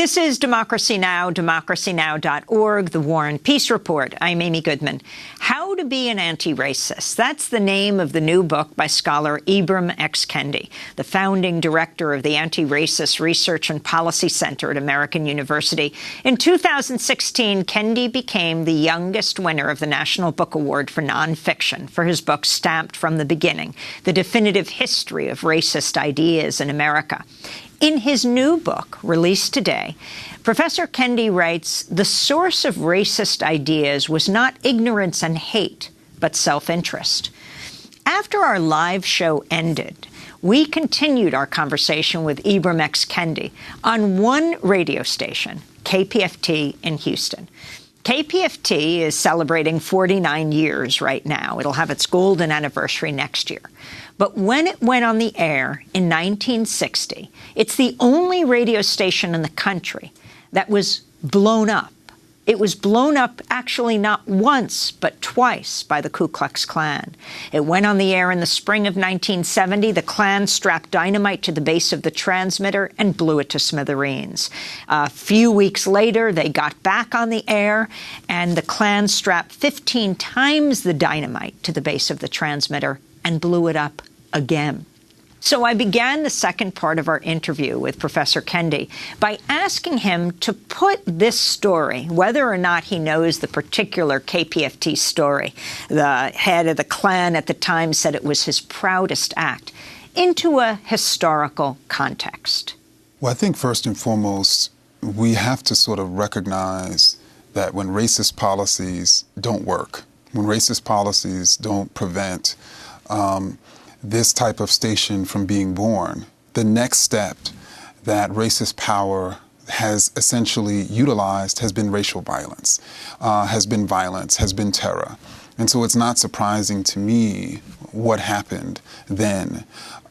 This is Democracy Now!, democracynow.org, The War and Peace Report. I'm Amy Goodman. How to be an Anti-Racist. That's the name of the new book by scholar Ibram X. Kendi, the founding director of the Anti-Racist Research and Policy Center at American University. In 2016, Kendi became the youngest winner of the National Book Award for Nonfiction for his book Stamped from the Beginning, The Definitive History of Racist Ideas in America. In his new book, released today, Professor Kendi writes, the source of racist ideas was not ignorance and hate, but self-interest. After our live show ended, we continued our conversation with Ibram X. Kendi on one radio station, KPFT in Houston. KPFT is celebrating 49 years right now. It'll have its golden anniversary next year. But when it went on the air in 1960, it's the only radio station in the country that was blown up. It was blown up actually not once, but twice by the Ku Klux Klan. It went on the air in the spring of 1970. The Klan strapped dynamite to the base of the transmitter and blew it to smithereens. A few weeks later, they got back on the air, and the Klan strapped 15 times the dynamite to the base of the transmitter and blew it up again. So I began the second part of our interview with Professor Kendi by asking him to put this story, whether or not he knows the particular KPFT story, the head of the Klan at the time said it was his proudest act, into a historical context. Well, I think first and foremost, we have to sort of recognize that when racist policies don't work, when racist policies don't prevent this type of station from being born, the next step that racist power has essentially utilized has been racial violence, has been terror. And so it's not surprising to me what happened then.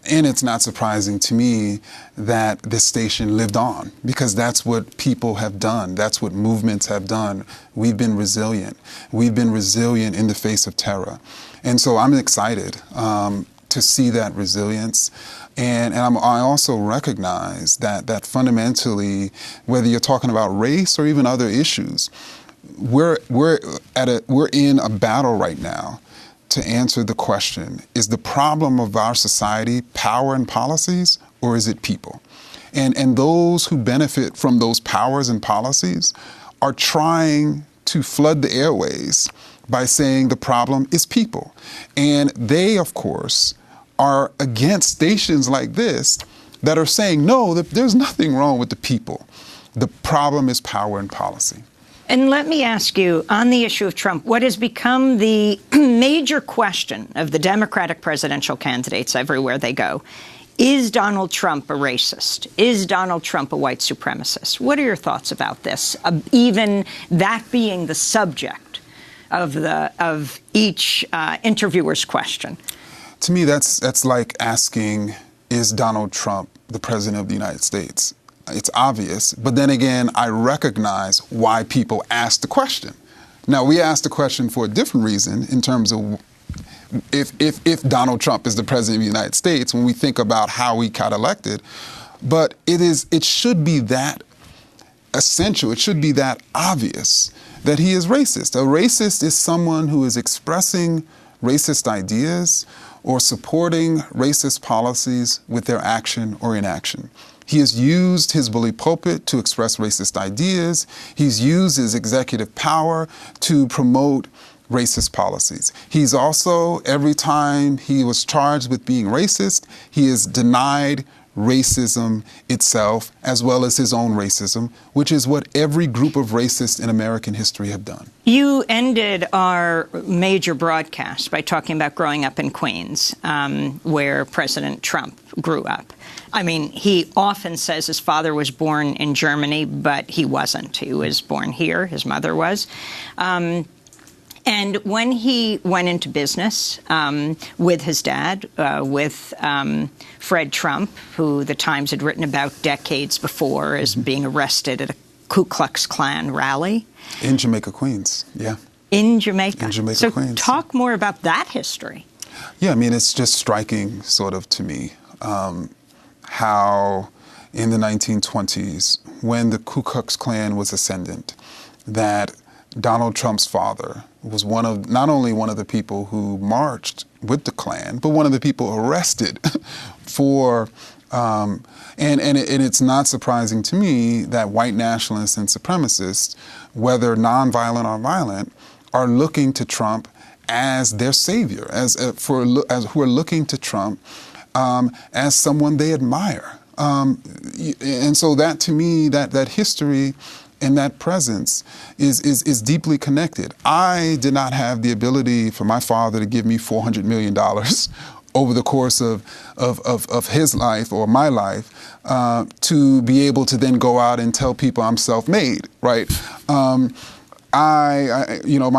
And it's not surprising to me that this station lived on, because that's what people have done. That's what movements have done. We've been resilient. We've been resilient in the face of terror. And so I'm excited to see that resilience. And I also recognize that fundamentally, whether you're talking about race or even other issues, we're in a battle right now to answer the question, is the problem of our society power and policies, or is it people? And those who benefit from those powers and policies are trying to flood the airways by saying the problem is people. And they, of course, are against stations like this that are saying, no, there's nothing wrong with the people. The problem is power and policy. And let me ask you, on the issue of Trump, what has become the major question of the Democratic presidential candidates everywhere they go, is Donald Trump a racist? Is Donald Trump a white supremacist? What are your thoughts about this, even that being the subject of each interviewer's question? To me, that's like asking, is Donald Trump the president of the United States? It's obvious, but then again, I recognize why people ask the question. Now, we ask the question for a different reason in terms of if Donald Trump is the president of the United States, when we think about how we got elected, but it should be that essential, it should be that obvious that he is racist. A racist is someone who is expressing racist ideas or supporting racist policies with their action or inaction. He has used his bully pulpit to express racist ideas. He's used his executive power to promote racist policies. He's also, every time he was charged with being racist, he has denied racism itself, as well as his own racism, which is what every group of racists in American history have done. You ended our major broadcast by talking about growing up in Queens, where President Trump grew up. I mean, he often says his father was born in Germany, but he wasn't. He was born here. His mother was. And when he went into business with his dad, with Fred Trump, who the Times had written about decades before as being arrested at a Ku Klux Klan rally. In Jamaica, Queens, yeah. In Jamaica. In Jamaica, Queens. So talk more about that history. Yeah, I mean, it's just striking, sort of, to me, how in the 1920s, when the Ku Klux Klan was ascendant, that Donald Trump's father was not only one of the people who marched with the Klan, but one of the people arrested for, and it's not surprising to me that white nationalists and supremacists, whether nonviolent or violent, are looking to Trump as their savior, who are looking to Trump as someone they admire. And so that, to me, that history and that presence is deeply connected. I did not have the ability for my father to give me $400 million over the course of his life or my life to be able to then go out and tell people I'm self-made, right? My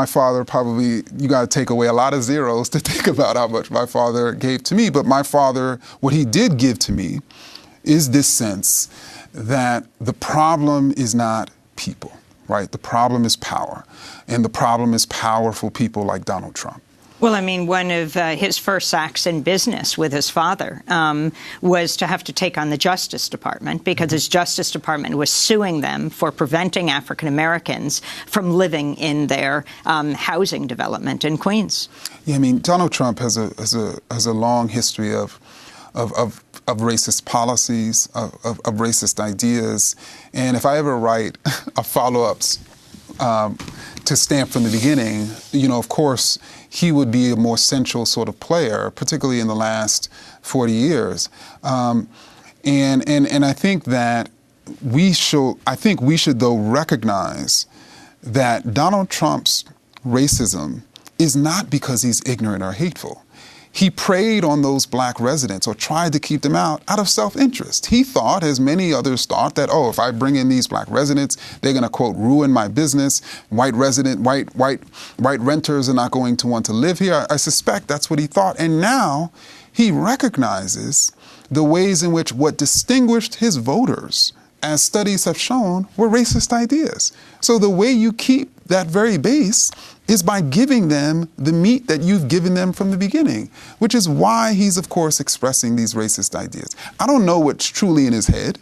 father probably, you got to take away a lot of zeros to think about how much my father gave to me. But my father, what he did give to me is this sense that the problem is not people, right? The problem is power. And the problem is powerful people like Donald Trump. Well, I mean, one of his first acts in business with his father was to have to take on the Justice Department because his Justice Department was suing them for preventing African Americans from living in their housing development in Queens. Yeah, I mean, Donald Trump has a long history of racist policies, of racist ideas. And if I ever write a follow-ups to Stamp from the beginning, of course, he would be a more central sort of player, particularly in the last 40 years. And I think that we should though recognize that Donald Trump's racism is not because he's ignorant or hateful. He preyed on those black residents or tried to keep them out of self-interest. He thought, as many others thought, that, if I bring in these black residents, they're going to, quote, ruin my business. White renters are not going to want to live here. I suspect that's what he thought. And now he recognizes the ways in which what distinguished his voters, as studies have shown, were racist ideas. So the way you keep that very base is by giving them the meat that you've given them from the beginning, which is why he's, of course, expressing these racist ideas. I don't know what's truly in his head,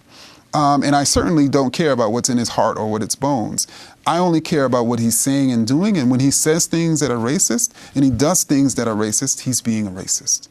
and I certainly don't care about what's in his heart or what its bones. I only care about what he's saying and doing, and when he says things that are racist and he does things that are racist, he's being a racist.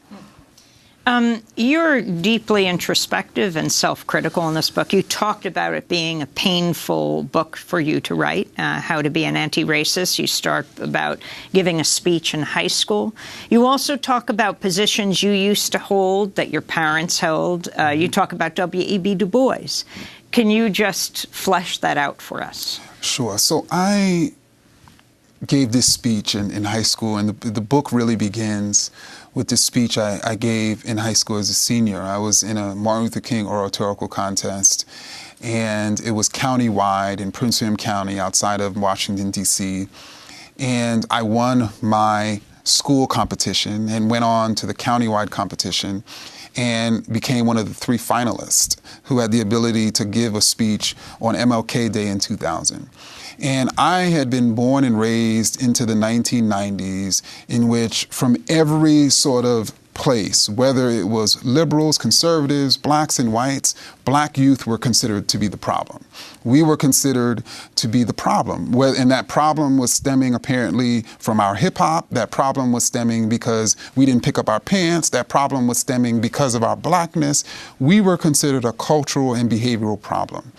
You're deeply introspective and self-critical in this book. You talked about it being a painful book for you to write, How to Be an Anti-Racist. You start about giving a speech in high school. You also talk about positions you used to hold that your parents held. You talk about W.E.B. Du Bois. Can you just flesh that out for us? Sure. So I gave this speech in high school, and the book really begins with this speech I gave in high school as a senior. I was in a Martin Luther King oratorical contest, and it was county-wide in Prince William County outside of Washington, D.C., and I won my school competition and went on to the county-wide competition and became one of the 3 finalists who had the ability to give a speech on MLK Day in 2000. And I had been born and raised into the 1990s in which from every sort of place, whether it was liberals, conservatives, blacks and whites, black youth were considered to be the problem. We were considered to be the problem. And that problem was stemming apparently from our hip hop. That problem was stemming because we didn't pick up our pants. That problem was stemming because of our blackness. We were considered a cultural and behavioral problem.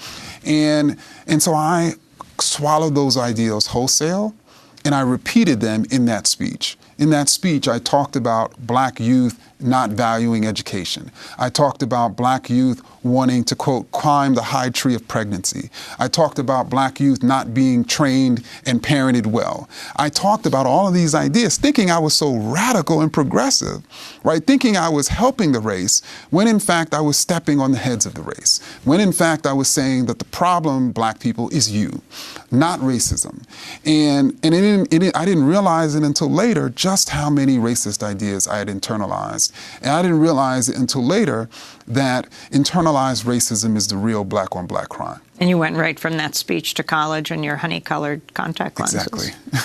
And so I swallowed those ideals wholesale, and I repeated them in that speech. In that speech, I talked about black youth not valuing education. I talked about black youth wanting to, quote, climb the high tree of pregnancy. I talked about black youth not being trained and parented well. I talked about all of these ideas, thinking I was so radical and progressive, right? Thinking I was helping the race, when in fact I was stepping on the heads of the race. When in fact I was saying that the problem, black people, is you, not racism. And I didn't realize it until later just how many racist ideas I had internalized. And I didn't realize it until later that internalized racism is the real black-on-black crime. And you went right from that speech to college and your honey-colored contact lenses. Exactly.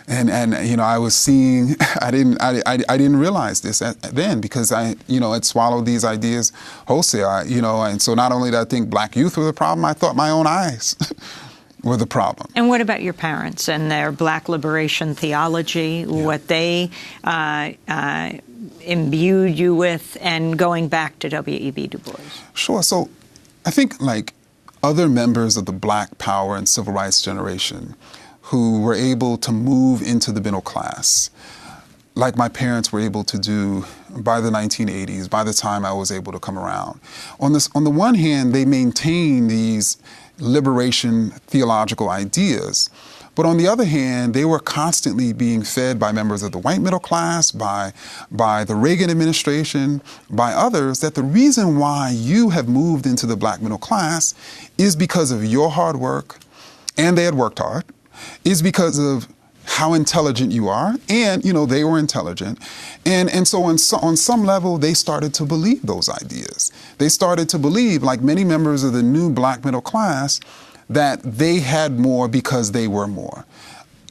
And you know, I was seeing, I didn't realize this then, because I, you know, had swallowed these ideas wholesale, you know, and so not only did I think black youth were the problem, I thought my own eyes were the problem. And what about your parents and their black liberation theology, what they imbued you with, and going back to W.E.B. Du Bois? Sure. So I think, like other members of the Black Power and Civil Rights generation who were able to move into the middle class, like my parents were able to do by the 1980s, by the time I was able to come around. On the one hand, they maintained these liberation theological ideas, but on the other hand, they were constantly being fed by members of the white middle class, by the Reagan administration, by others, that the reason why you have moved into the black middle class is because of your hard work, and they had worked hard, is because of how intelligent you are, and, you know, they were intelligent. And so on some level, they started to believe those ideas. They started to believe, like many members of the new black middle class, that they had more because they were more.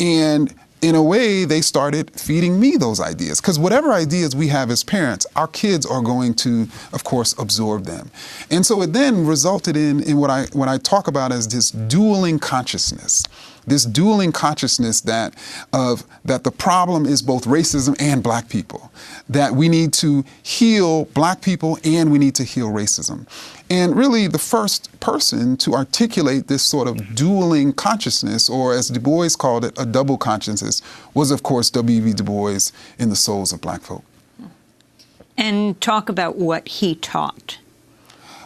And in a way, they started feeding me those ideas, because whatever ideas we have as parents, our kids are going to, of course, absorb them. And so it then resulted in what I talk about as this dueling consciousness. This dueling consciousness that the problem is both racism and black people, that we need to heal black people and we need to heal racism. And really the first person to articulate this sort of dueling consciousness, or as Du Bois called it, a double consciousness, was of course W.E.B. Du Bois in The Souls of Black Folk. And talk about what he taught.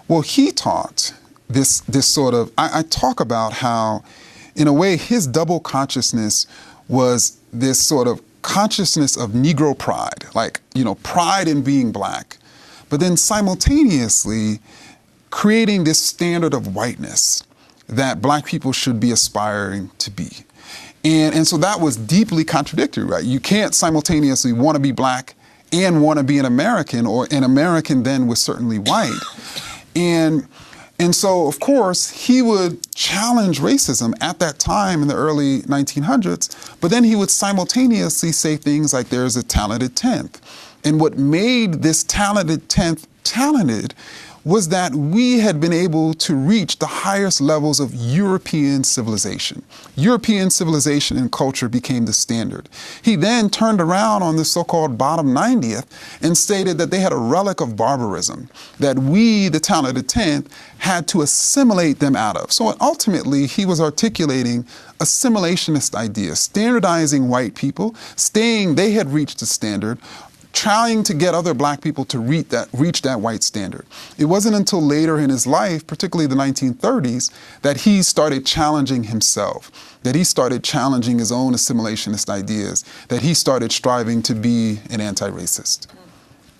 Well, he taught this sort of, I talk about how, in a way, his double consciousness was this sort of consciousness of Negro pride, like, you know, pride in being black, but then simultaneously creating this standard of whiteness that black people should be aspiring to be. And so that was deeply contradictory, right? You can't simultaneously want to be black and want to be an American, or an American then was certainly white. And so, of course, he would challenge racism at that time in the early 1900s, but then he would simultaneously say things like there's a talented 10th. And what made this talented 10th talented was that we had been able to reach the highest levels of European civilization. European civilization and culture became the standard. He then turned around on the so-called bottom 90th and stated that they had a relic of barbarism, that we, the talented 10th, had to assimilate them out of. So ultimately, he was articulating assimilationist ideas, standardizing white people, saying they had reached the standard, trying to get other black people to reach that white standard. It wasn't until later in his life, particularly the 1930s, that he started challenging himself, that he started challenging his own assimilationist ideas, that he started striving to be an anti-racist.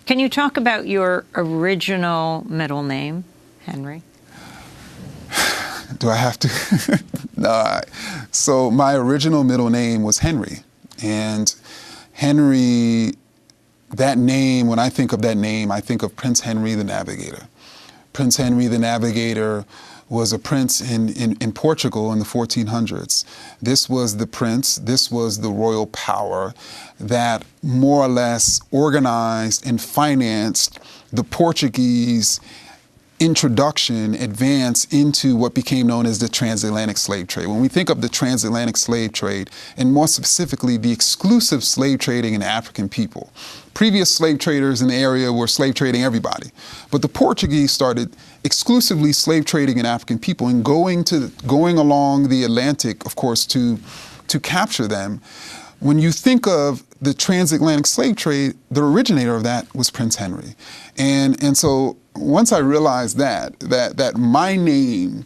Can you talk about your original middle name, Henry? Do I have to? No. So my original middle name was Henry. And Henry, that name, when I think of that name, I think of Prince Henry the Navigator. Prince Henry the Navigator was a prince in Portugal in the 1400s. This was the prince, this was the royal power that more or less organized and financed the Portuguese advance into what became known as the transatlantic slave trade. When we think of the transatlantic slave trade, and more specifically the exclusive slave trading in African people, previous slave traders in the area were slave trading everybody, but the Portuguese started exclusively slave trading in African people and going along the Atlantic, of course, to capture them. When you think of the transatlantic slave trade, the originator of that was Prince Henry. And so once I realized that my name,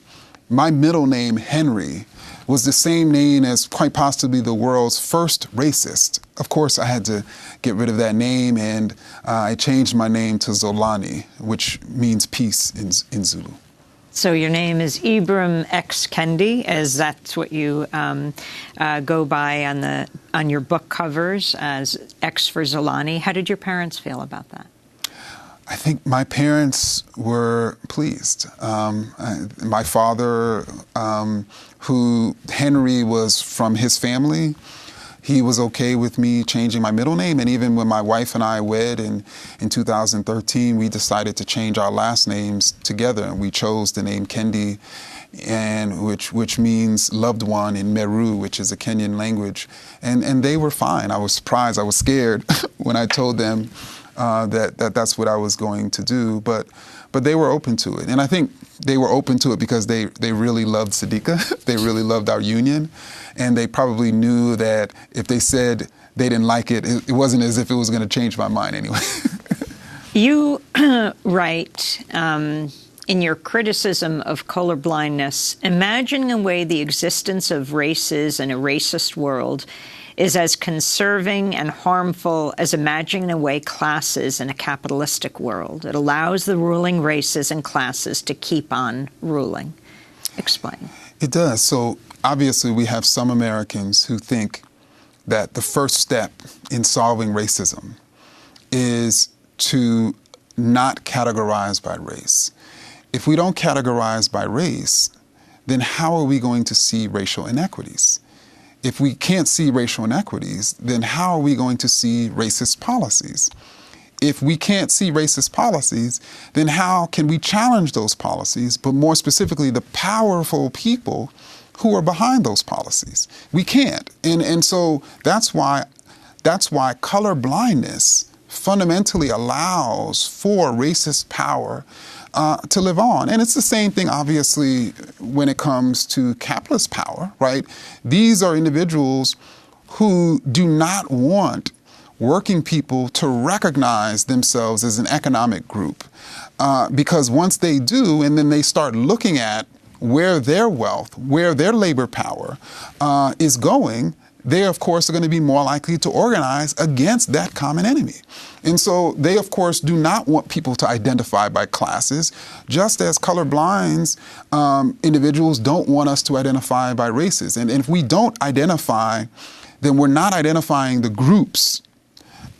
my middle name, Henry, was the same name as quite possibly the world's first racist, of course I had to get rid of that name, and I changed my name to Zolani, which means peace in Zulu. So your name is Ibram X Kendi, as that's what you go by on your book covers as X for Zolani. How did your parents feel about that? I think my parents were pleased. My father, who Henry was from his family, He was okay with me changing my middle name. And even when my wife and I wed in 2013, we decided to change our last names together. And we chose the name Kendi, and which means loved one in Meru, which is a Kenyan language. And they were fine. I was surprised. I was scared when I told them that's what I was going to do. But they were open to it. And I think they were open to it because they really loved Sadiqa. They really loved our union. And they probably knew that if they said they didn't like it, it wasn't as if it was going to change my mind anyway. You write in your criticism of colorblindness, imagining away the existence of races in a racist world is as conserving and harmful as imagining away classes in a capitalistic world. It allows the ruling races and classes to keep on ruling. Explain. It does. So obviously we have some Americans who think that the first step in solving racism is to not categorize by race. If we don't categorize by race, then how are we going to see racial inequities? If we can't see racial inequities, then how are we going to see racist policies? If we can't see racist policies, then how can we challenge those policies, but more specifically, the powerful people who are behind those policies? We can't. And so that's why colorblindness fundamentally allows for racist power to live on. And it's the same thing, obviously, when it comes to capitalist power, right? These are individuals who do not want working people to recognize themselves as an economic group. Because once they do, and then they start looking at where their wealth, where their labor power is going, they, of course, are going to be more likely to organize against that common enemy. And so they, of course, do not want people to identify by classes, just as colorblind individuals don't want us to identify by races. And if we don't identify, then we're not identifying the groups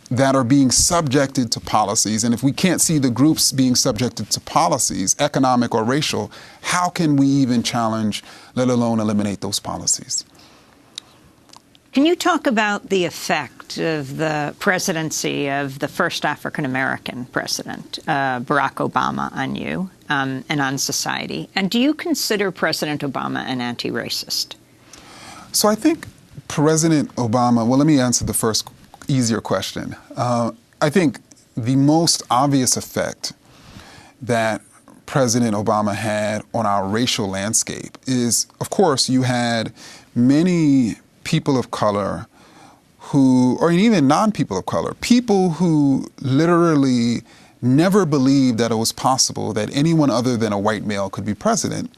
that are being subjected to policies. And if we can't see the groups being subjected to policies, economic or racial, how can we even challenge, let alone eliminate those policies? Can you talk about the effect of the presidency of the first African-American president, Barack Obama, on you and on society? And do you consider President Obama an anti-racist? So I think President Obama, well, let me answer the first easier question. I think the most obvious effect that President Obama had on our racial landscape is, of course, you had many people of color who, or even non-people of color, people who literally never believed that it was possible that anyone other than a white male could be president,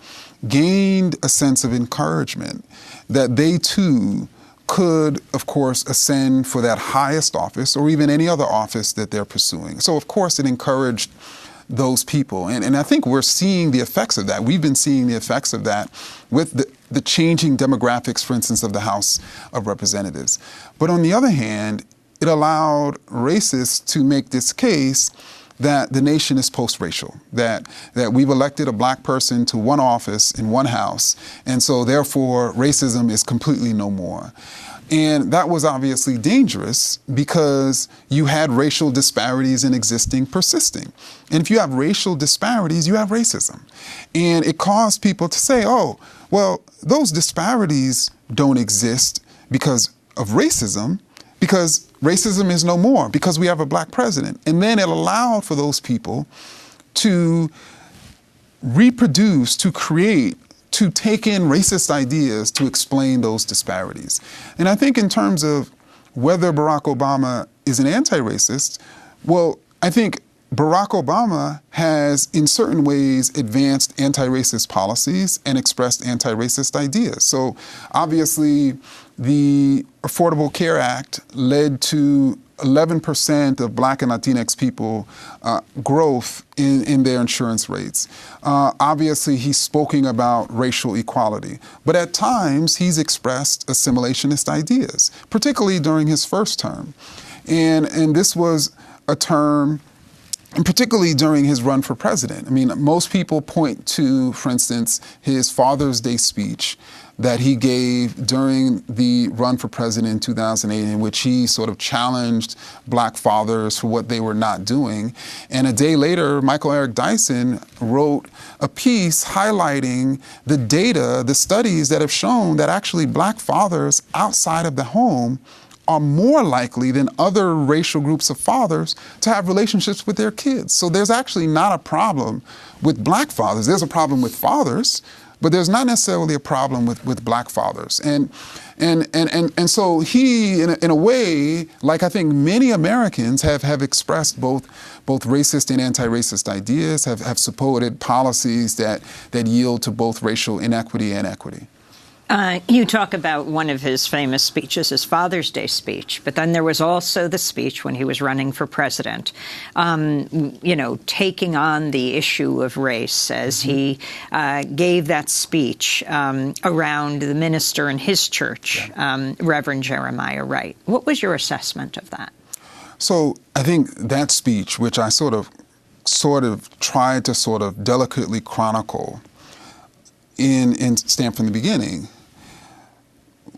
gained a sense of encouragement that they too could, of course, ascend for that highest office or even any other office that they're pursuing. So, of course, it encouraged those people. And I think we're seeing the effects of that. We've been seeing the effects of that with the changing demographics, for instance, of the House of Representatives. But on the other hand, it allowed racists to make this case that the nation is post-racial, that we've elected a black person to one office in one house, and so therefore racism is completely no more. And that was obviously dangerous because you had racial disparities in existing, persisting. And if you have racial disparities, you have racism. And it caused people to say, oh, well, those disparities don't exist because of racism, because racism is no more, because we have a black president. And then it allowed for those people to reproduce, to create, to take in racist ideas to explain those disparities. And I think in terms of whether Barack Obama is an anti-racist, well, I think Barack Obama has in certain ways advanced anti-racist policies and expressed anti-racist ideas. So obviously the Affordable Care Act led to 11% of Black and Latinx people growth in their insurance rates. Obviously, he's spoken about racial equality, but at times he's expressed assimilationist ideas, particularly during his first term. And this was a term and particularly during his run for president. I mean, most people point to, for instance, his Father's Day speech that he gave during the run for president in 2008, in which he sort of challenged black fathers for what they were not doing. And a day later, Michael Eric Dyson wrote a piece highlighting the data, the studies that have shown that actually black fathers outside of the home are more likely than other racial groups of fathers to have relationships with their kids. So there's actually not a problem with black fathers. There's a problem with fathers, but there's not necessarily a problem with black fathers. And so he, in a way, like I think many Americans have expressed both racist and anti-racist ideas, have supported policies that yield to both racial inequity and equity. You talk about one of his famous speeches, his Father's Day speech, but then there was also the speech when he was running for president, taking on the issue of race as he gave that speech around the minister in his church, Rev Jeremiah Wright. What was your assessment of that? So I think that speech, which I sort of tried to delicately chronicle in Stand from the Beginning,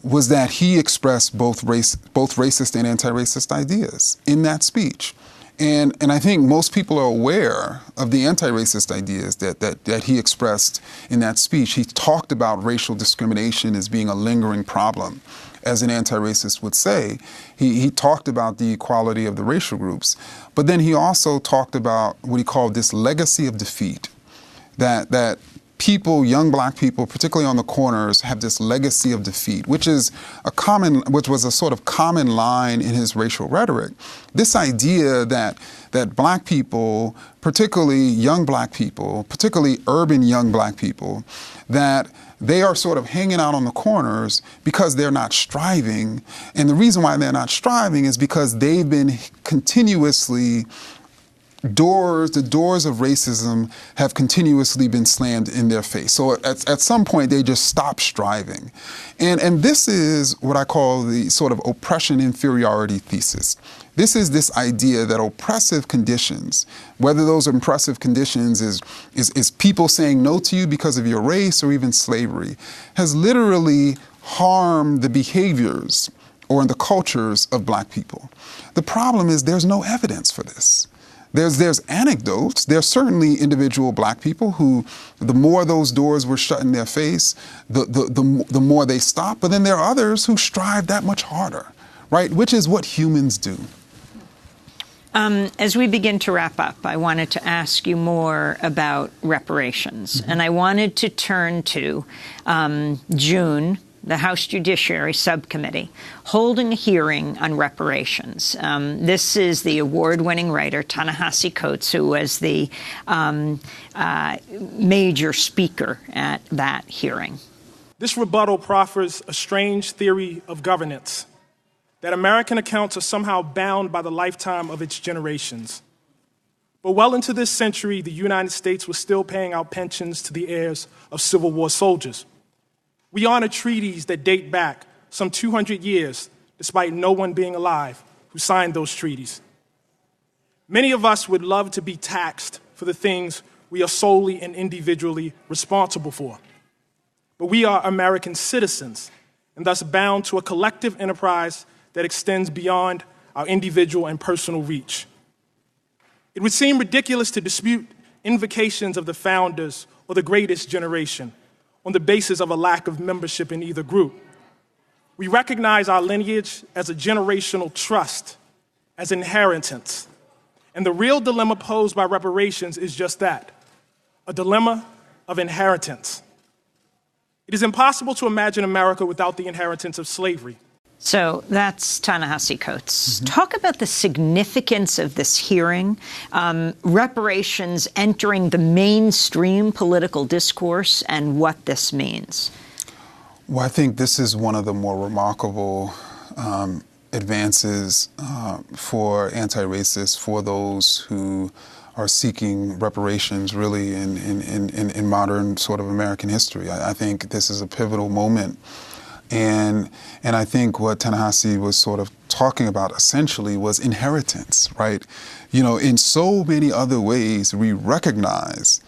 was that he expressed both racist and anti-racist ideas in that speech. And I think most people are aware of the anti-racist ideas that he expressed in that speech. He talked about racial discrimination as being a lingering problem, as an anti-racist would say. He talked about the equality of the racial groups, but then he also talked about what he called this legacy of defeat, that people, young black people, particularly on the corners, have this legacy of defeat, which was a sort of common line in his racial rhetoric. This idea that black people, particularly young black people, particularly urban young black people, that they are sort of hanging out on the corners because they're not striving. And the reason why they're not striving is because they've been continuously the doors of racism have continuously been slammed in their face. So at some point, they just stop striving. And this is what I call the sort of oppression inferiority thesis. This is this idea that oppressive conditions, whether those oppressive conditions is people saying no to you because of your race or even slavery, has literally harmed the behaviors or the cultures of black people. The problem is there's no evidence for this. There's anecdotes. There's certainly individual black people who, the more those doors were shut in their face, the more they stop. But then there are others who strive that much harder, right? Which is what humans do. As we begin to wrap up, I wanted to ask you more about reparations. And I wanted to turn to June, the House Judiciary Subcommittee, holding a hearing on reparations. This is the award-winning writer, Ta-Nehisi Coates, who was the major speaker at that hearing. This rebuttal proffers a strange theory of governance, that American accounts are somehow bound by the lifetime of its generations. But well into this century, the United States was still paying out pensions to the heirs of Civil War soldiers. We honor treaties that date back some 200 years, despite no one being alive who signed those treaties. Many of us would love to be taxed for the things we are solely and individually responsible for. But we are American citizens, and thus bound to a collective enterprise that extends beyond our individual and personal reach. It would seem ridiculous to dispute invocations of the founders or the greatest generation on the basis of a lack of membership in either group. We recognize our lineage as a generational trust, as inheritance. And the real dilemma posed by reparations is just that, a dilemma of inheritance. It is impossible to imagine America without the inheritance of slavery. So that's Ta-Nehisi Coates. Talk about the significance of this hearing, reparations entering the mainstream political discourse, and what this means. Well, I think this is one of the more remarkable advances for anti-racists, for those who are seeking reparations really in modern sort of American history. I think this is a pivotal moment. And I think what Ta-Nehisi was sort of talking about essentially was inheritance, right? You know, in so many other ways, we recognize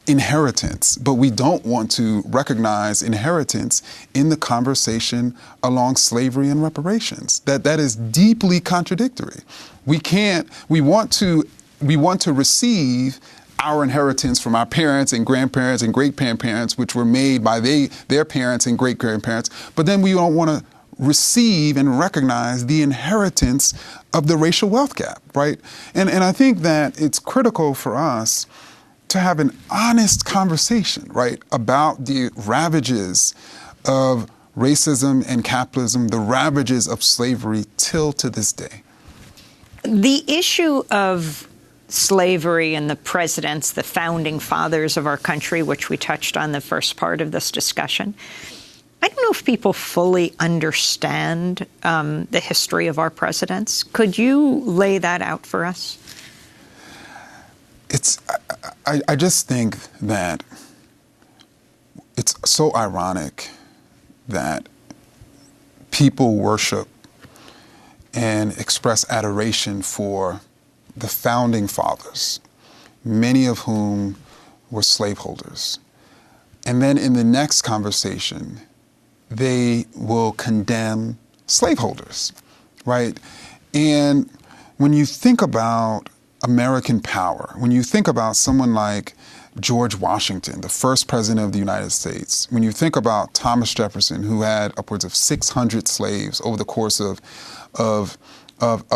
inheritance, but we don't want to recognize inheritance in the conversation along slavery and reparations. That is deeply contradictory. We want to receive our inheritance from our parents and grandparents and great-grandparents, which were made by their parents and great-grandparents, but then we don't want to receive and recognize the inheritance of the racial wealth gap, right? And I think that it's critical for us to have an honest conversation, right, about the ravages of racism and capitalism, the ravages of slavery till to this day. The issue of slavery and the presidents, the founding fathers of our country, which we touched on the first part of this discussion, I don't know if people fully understand the history of our presidents. Could you lay that out for us? I just think that it's so ironic that people worship and express adoration for the founding fathers, many of whom were slaveholders. And then in the next conversation, they will condemn slaveholders, right? And when you think about American power, when you think about someone like George Washington, the first president of the United States, when you think about Thomas Jefferson, who had upwards of 600 slaves over the course of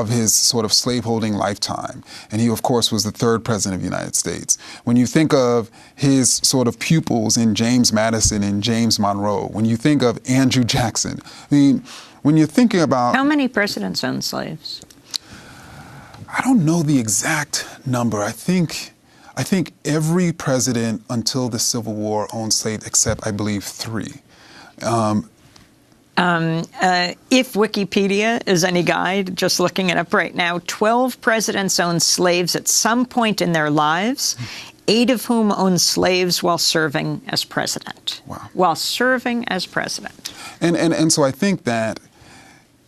his sort of slaveholding lifetime, and he, of course, was the third president of the United States. When you think of his sort of pupils in James Madison and James Monroe, when you think of Andrew Jackson, I mean, when you're thinking about— How many presidents owned slaves? I don't know the exact number. I think every president until the Civil War owned slaves except, I believe, 3. If Wikipedia is any guide, just looking it up right now, 12 presidents owned slaves at some point in their lives, 8 of whom owned slaves while serving as president. Wow. While serving as president. And so I think that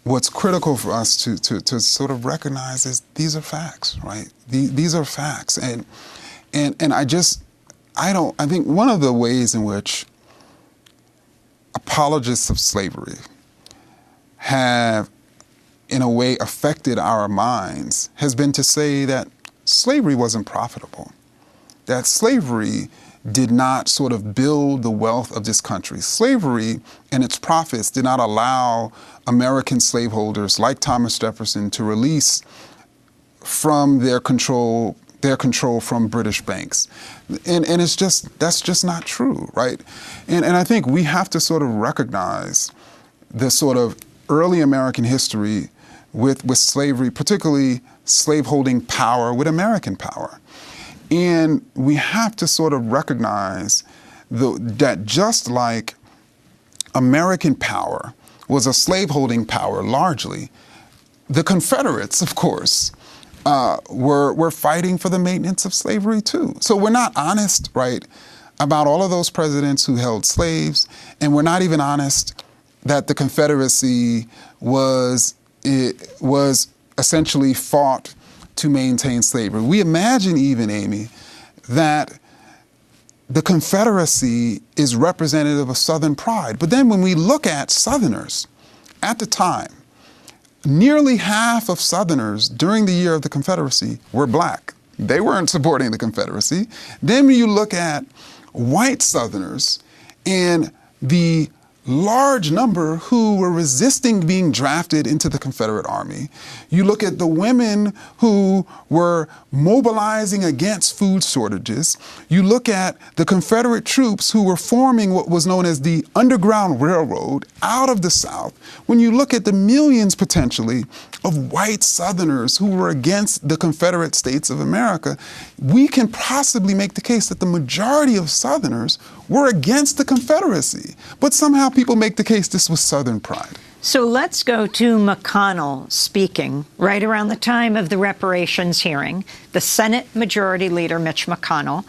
what's critical for us to sort of recognize is these are facts, right? These are facts. And I think one of the ways in which apologists of slavery have, in a way, affected our minds has been to say that slavery wasn't profitable, that slavery did not sort of build the wealth of this country. Slavery and its profits did not allow American slaveholders like Thomas Jefferson to release from their control from British banks. And that's just not true, right? And I think we have to sort of recognize the sort of early American history with slavery, particularly slaveholding power with American power. And we have to sort of recognize that just like American power was a slaveholding power largely, the Confederates, of course, were fighting for the maintenance of slavery too. So we're not honest, right, about all of those presidents who held slaves, and we're not even honest that the Confederacy was essentially fought to maintain slavery. We imagine even, Amy, that the Confederacy is representative of Southern pride. But then when we look at Southerners at the time, nearly half of Southerners during the year of the Confederacy were black. They weren't supporting the Confederacy. Then when you look at white Southerners and the large number who were resisting being drafted into the Confederate Army. You look at the women who were mobilizing against food shortages. You look at the Confederate troops who were forming what was known as the Underground Railroad out of the South. When you look at the millions potentially of white Southerners who were against the Confederate States of America, we can possibly make the case that the majority of Southerners were against the Confederacy. But somehow people make the case this was Southern pride. So let's go to McConnell speaking right around the time of the reparations hearing. The Senate Majority Leader, Mitch McConnell,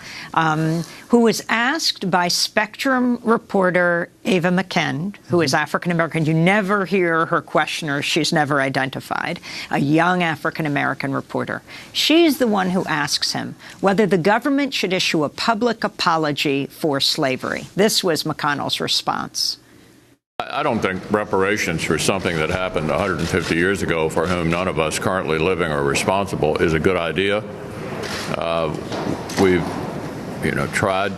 who was asked by Spectrum reporter Ava McKend, who is African-American. You never hear her questioner. She's never identified. A young African-American reporter. She's the one who asks him whether the government should issue a public apology for slavery. This was McConnell's response. I don't think reparations for something that happened 150 years ago, for whom none of us currently living are responsible, is a good idea. We've, tried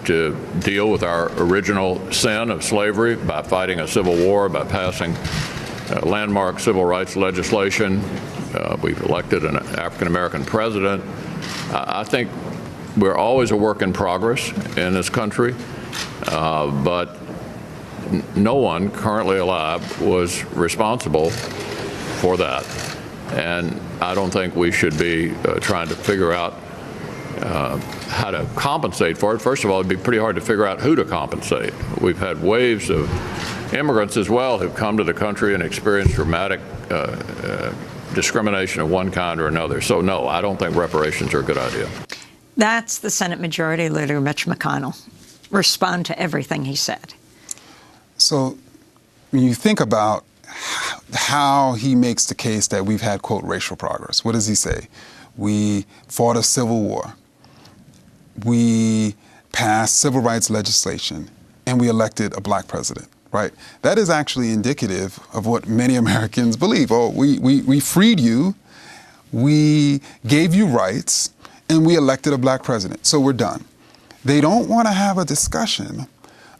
to deal with our original sin of slavery by fighting a civil war, by passing landmark civil rights legislation. We've elected an African-American president. I think we're always a work in progress in this country, but no one currently alive was responsible for that. And I don't think we should be trying to figure out how to compensate for it. First of all, it'd be pretty hard to figure out who to compensate. We've had waves of immigrants as well who've come to the country and experienced dramatic discrimination of one kind or another. So no, I don't think reparations are a good idea. That's the Senate Majority Leader, Mitch McConnell. Respond to everything he said. So when you think about how he makes the case that we've had, quote, racial progress, what does he say? We fought a civil war. We passed civil rights legislation, and we elected a black president, right? That is actually indicative of what many Americans believe. Oh, we freed you, we gave you rights, and we elected a black president, so we're done. They don't want to have a discussion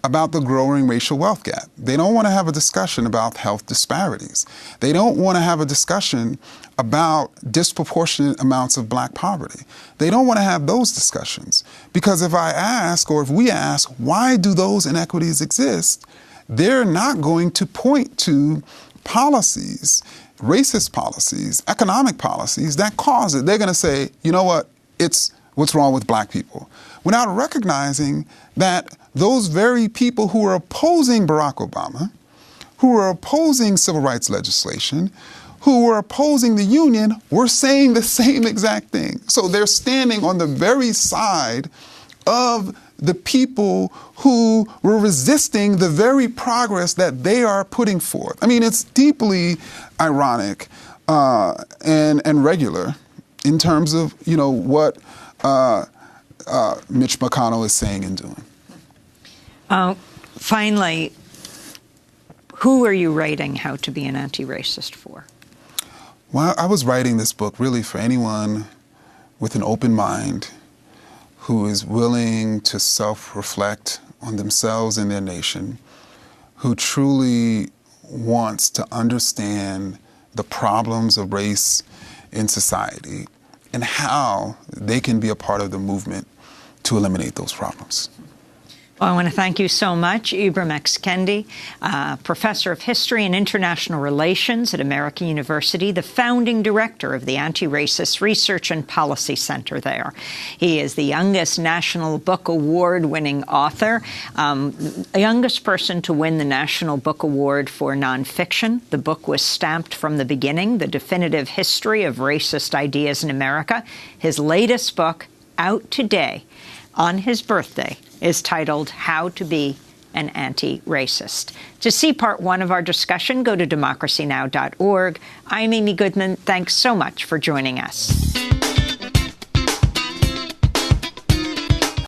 about the growing racial wealth gap. They don't want to have a discussion about health disparities. They don't want to have a discussion about disproportionate amounts of black poverty. They don't want to have those discussions, because if I ask, or if we ask, why do those inequities exist, they're not going to point to policies, racist policies, economic policies that cause it. They're going to say, you know what, it's what's wrong with black people, without recognizing that those very people who are opposing Barack Obama, who are opposing civil rights legislation, who were opposing the union, were saying the same exact thing. So they're standing on the very side of the people who were resisting the very progress that they are putting forth. I mean, it's deeply ironic and regular in terms of, what Mitch McConnell is saying and doing. Finally, who are you writing How to Be an Anti-Racist for? Well, I was writing this book really for anyone with an open mind who is willing to self-reflect on themselves and their nation, who truly wants to understand the problems of race in society and how they can be a part of the movement to eliminate those problems. Well, I want to thank you so much, Ibram X. Kendi, professor of history and international relations at American University, the founding director of the Anti-Racist Research and Policy Center there. He is the youngest National Book Award-winning author, the youngest person to win the National Book Award for nonfiction. The book was stamped from the beginning, The Definitive History of Racist Ideas in America. His latest book, out today, on his birthday, is titled How to Be an Anti-Racist. To see part one of our discussion, go to democracynow.org. I'm Amy Goodman. Thanks so much for joining us.